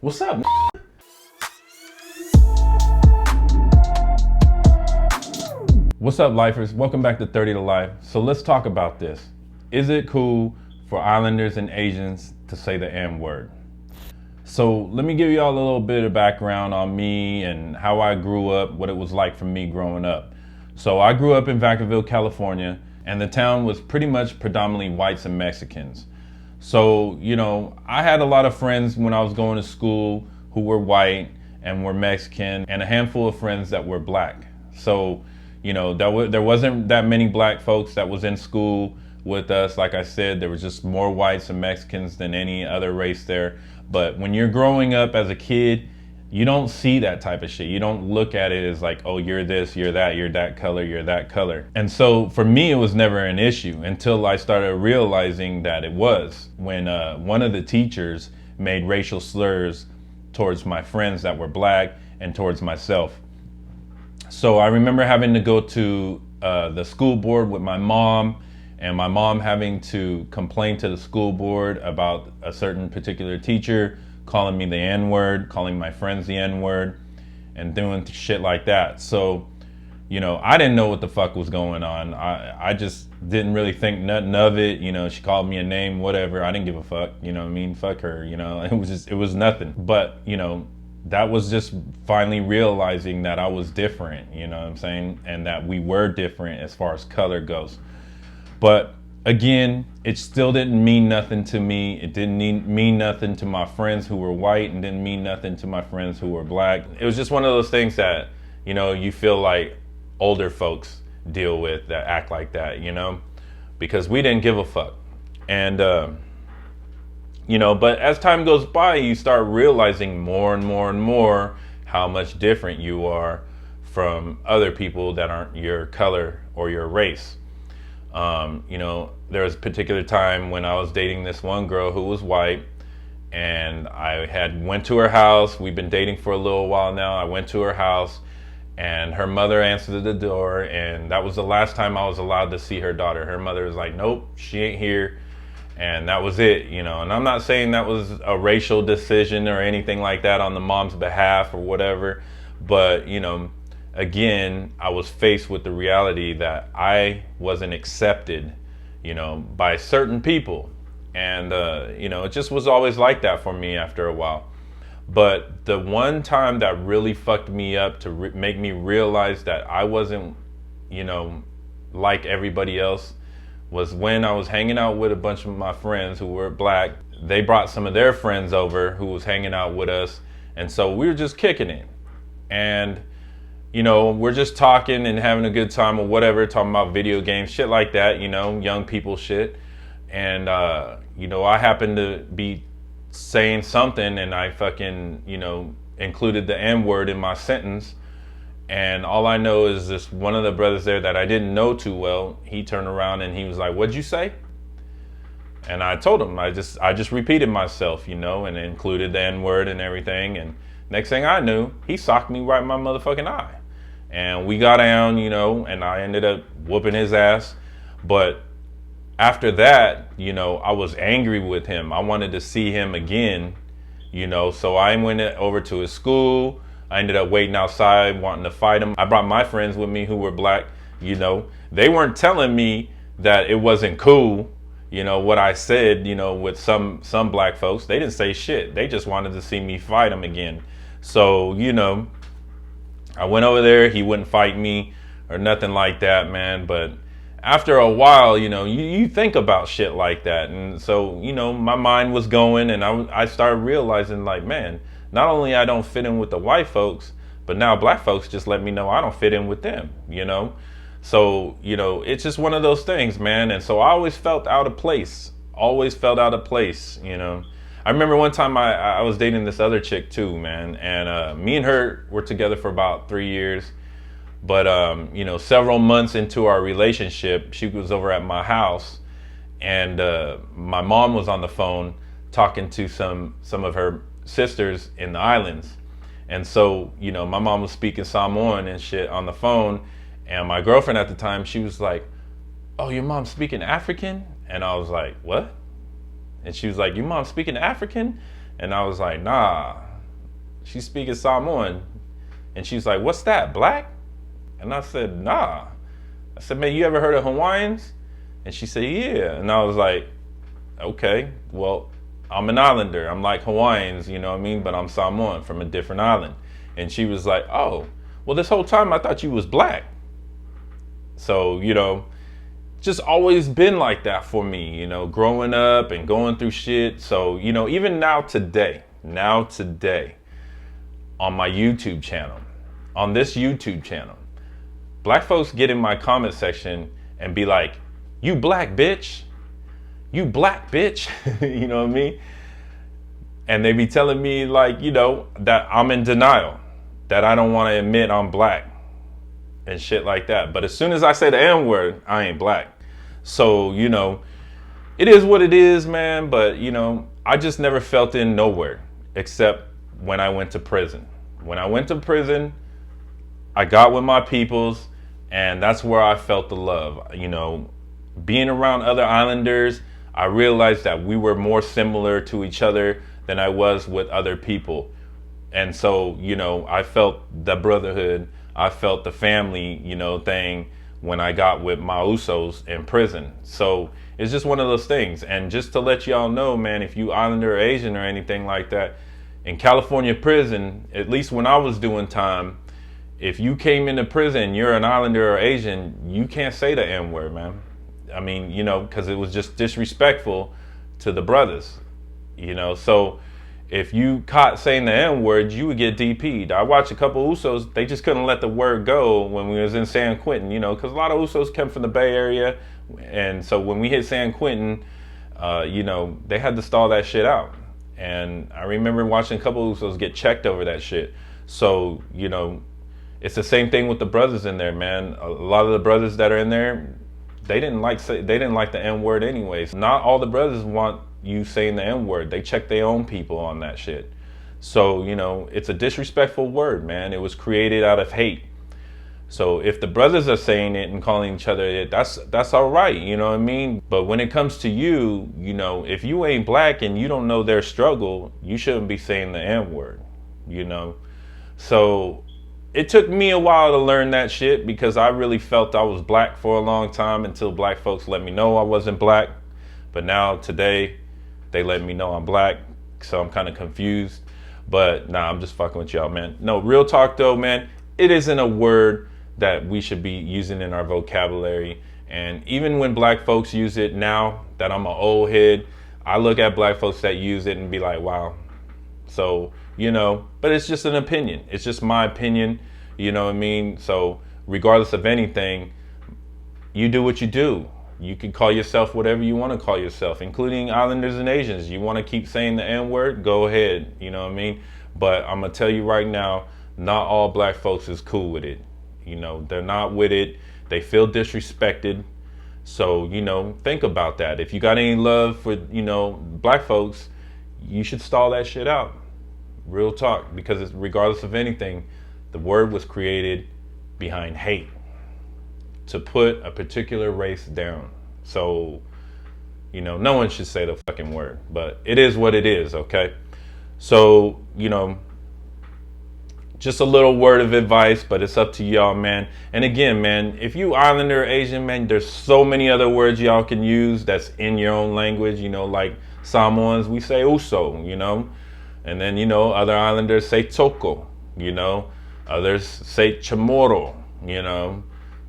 What's up? What's up, lifers? Welcome back to 30 to Life. So let's talk about this. Is it cool for Islanders and Asians to say the N-word? So let me give you all a little bit of background on me and how I grew up, what it was like for me growing up. So I grew up in Vacaville, California, and the town was pretty much predominantly whites and Mexicans. So, I had a lot of friends when I was going to school who were white and were Mexican, and a handful of friends that were black. So, there wasn't that many black folks that was in school with us. Like I said, there was just more whites and Mexicans than any other race there. But when you're growing up as a kid, you don't see that type of shit. You don't look at it as like, oh, you're this, you're that color, you're that color. And so for me, it was never an issue until I started realizing that it was when one of the teachers made racial slurs towards my friends that were black and towards myself. So I remember having to go to the school board with my mom, and my mom having to complain to the school board about a certain particular teacher calling me the N-word, calling my friends the N-word, and doing shit like that. So, I didn't know what the fuck was going on. I just didn't really think nothing of it. She called me a name, whatever. I didn't give a fuck. Fuck her. It was nothing. But, that was just finally realizing that I was different, you know what I'm saying? And that we were different as far as color goes. But again, it still didn't mean nothing to me. It didn't mean nothing to my friends who were white, and didn't mean nothing to my friends who were black. It was just one of those things that, you feel like older folks deal with that act like that, because we didn't give a fuck. And, but as time goes by, you start realizing more and more and more how much different you are from other people that aren't your color or your race. There was a particular time when I was dating this one girl who was white, and I had went to her house. We've been dating for a little while now. I went to her house, and her mother answered the door, and that was the last time I was allowed to see her daughter. Her mother was like, nope, she ain't here. And that was it, and I'm not saying that was a racial decision or anything like that on the mom's behalf or whatever, but, again, I was faced with the reality that I wasn't accepted, by certain people. And, it just was always like that for me after a while. But the one time that really fucked me up to make me realize that I wasn't, like everybody else, was when I was hanging out with a bunch of my friends who were black. They brought some of their friends over who was hanging out with us. And so we were just kicking it. And, we're just talking and having a good time or whatever, talking about video games, shit like that, young people shit. And, I happened to be saying something, and I fucking, included the N-word in my sentence. And all I know is this one of the brothers there that I didn't know too well, he turned around and he was like, what'd you say? And I told him, I just repeated myself, and included the N-word and everything. And next thing I knew, he socked me right in my motherfucking eye. And we got down, and I ended up whooping his ass. But after that, I was angry with him. I wanted to see him again, so I went over to his school. I ended up waiting outside, wanting to fight him. I brought my friends with me who were black, They weren't telling me that it wasn't cool, what I said, with some black folks. They didn't say shit. They just wanted to see me fight him again. So, I went over there. He wouldn't fight me or nothing like that, man. But after a while, you think about shit like that. And so, my mind was going, and I started realizing, like, man, not only I don't fit in with the white folks, but now black folks just let me know I don't fit in with them, So, it's just one of those things, man. And so I always felt out of place, I remember one time I was dating this other chick too, man. And me and her were together for about 3 years. But, several months into our relationship, she was over at my house, and my mom was on the phone talking to some of her sisters in the islands. And so, my mom was speaking Samoan and shit on the phone, and my girlfriend at the time, she was like, oh, your mom's speaking African? And I was like, what? And she was like, your mom's speaking African? And I was like, nah, She's speaking Samoan. And she's like, what's that, black? And I said, nah. I said, man, you ever heard of Hawaiians? And she said, yeah. And I was like, okay, well, I'm an islander. I'm like Hawaiians, you know what I mean? But I'm Samoan from a different island. And she was like, oh, well, this whole time I thought you was black. So, you know, just always been like that for me, you know, growing up and going through shit. So, you know, even now today, on my YouTube channel, on this YouTube channel, black folks get in my comment section and be like, you black bitch, you black bitch, you know what I mean? And they be telling me like, you know, that I'm in denial, that I don't want to admit I'm black and shit like that. But as soon as I say the N-word, I ain't black. So, you know, it is what it is, man. But, you know, I just never felt in nowhere except when I went to prison. When I went to prison, I got with my peoples, and that's where I felt the love. You know, being around other islanders, I realized that we were more similar to each other than I was with other people. And so, you know, I felt the brotherhood, I felt the family, you know, thing when I got with my Usos in prison. So it's just one of those things. And just to let y'all know, man, if you Islander or Asian or anything like that, in California prison, at least when I was doing time, if you came into prison, you're an Islander or Asian, you can't say the N-word, man. I mean, you know, because it was just disrespectful to the brothers, you know. So if you caught saying the N-word, you would get DP'd. I watched a couple Usos, they just couldn't let the word go when we was in San Quentin, you know, because a lot of Usos come from the Bay Area. And so when we hit San Quentin, you know, they had to stall that shit out. And I remember watching a couple Usos get checked over that shit. So, you know, it's the same thing with the brothers in there, man. A lot of the brothers that are in there, they didn't like the N-word anyways. Not all the brothers want you saying the N-word. They check their own people on that shit. So, you know, it's a disrespectful word, man. It was created out of hate. So if the brothers are saying it and calling each other it, that's all right, you know what I mean? But when it comes to you, you know, if you ain't black and you don't know their struggle, you shouldn't be saying the N-word, you know? So it took me a while to learn that shit because I really felt I was black for a long time until black folks let me know I wasn't black. But now today, they let me know I'm black, so I'm kind of confused. But nah, I'm just fucking with y'all, man. No, real talk though, man, it isn't a word that we should be using in our vocabulary. And even when black folks use it now that I'm an old head, I look at black folks that use it and be like, wow. So, you know, but it's just an opinion. It's just my opinion, you know what I mean? So regardless of anything, you do what you do. You can call yourself whatever you want to call yourself, including Islanders and Asians. You want to keep saying the N-word, go ahead, you know what I mean? But I'm going to tell you right now, not all black folks is cool with it. You know, they're not with it. They feel disrespected. So, you know, think about that. If you got any love for, you know, black folks, you should stall that shit out. Real talk. Because it's, regardless of anything, the word was created behind hate to put a particular race down. So, you know, no one should say the fucking word. But it is what it is, okay? So, you know, just a little word of advice, but it's up to y'all, man. And again, man, if you Islander or Asian, man, there's so many other words y'all can use that's in your own language, you know, like Samoans, we say uso, you know, and then, you know, other Islanders say toko, you know, others say chamorro, you know,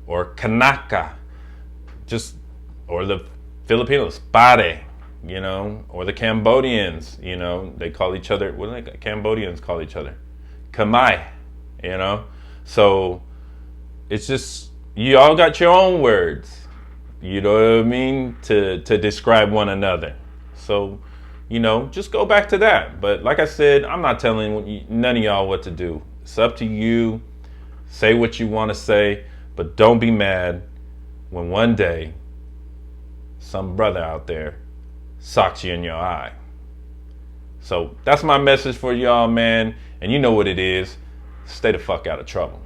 or kanaka, just, or the Filipinos, pare, you know, or the Cambodians, you know, they call each other, what do the Cambodians call each other? Kamai, you know? So it's just, you all got your own words, you know what I mean, to describe one another. So, you know, just go back to that. But like I said, I'm not telling none of y'all what to do. It's up to you. Say what you want to say, but don't be mad when one day some brother out there socks you in your eye. So that's my message for y'all, man. And you know what it is. Stay the fuck out of trouble.